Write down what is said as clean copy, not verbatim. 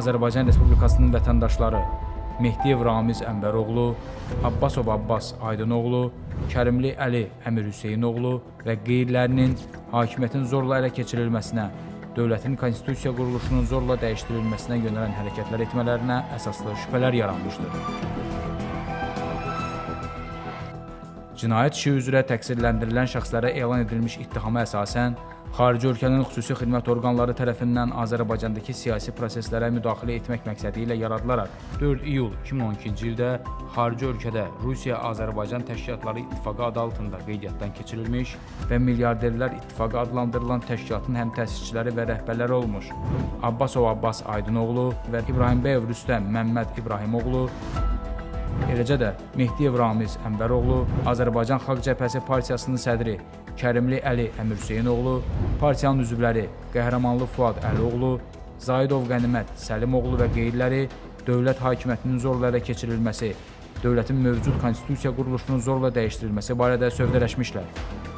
Azərbaycan Respublikasının vətəndaşları Mehdiyev Ramiz Ənvəroğlu, Abbasov Abbas Aydınoğlu, Kərimli Əli Əmir Hüseynoğlu və qeyrilərinin hakimiyyətin zorla ələ keçirilməsinə, dövlətin konstitusiya quruluşunun zorla dəyişdirilməsinə yönələn hərəkətlər etmələrinə əsaslı şübhələr yaranmışdır. Cinayət işi üzrə təqsirləndirilən şəxslərə elan edilmiş ittihama əsasən, xarici ölkənin xüsusi xidmət orqanları tərəfindən Azərbaycandakı siyasi proseslərə müdaxilə etmək məqsədi ilə yaradılaraq 4 iyul 2012-ci ildə xarici ölkədə Rusiya-Azərbaycan Təşkilatları İttifaqı adı altında qeydiyyatdan keçirilmiş və Milyarderlər İttifaqı adlandırılan təşkilatın həm təsisçiləri və rəhbərləri olmuş Abbasov Abbas Aydınoğlu və İbrahimbəyev Rüstəm Məmməd İbrahimoğlu, eləcə də Mehdiyev Ramiz Ənvəroğlu, Azərbaycan Xalq Cəbhəsi Partiyasının sədri Kərimli Əli Əmir Hüseynoğlu, partiyanın üzvləri Qəhrəmanlı Fuad Əlioğlu, Zaidov Qənimət Səlimoğlu və qeyriləri dövlət hakimiyyətinin zorla ələ keçirilməsi, dövlətin mövcud konstitusiya quruluşunun zorla dəyişdirilməsi barədə sövdələşmişlər.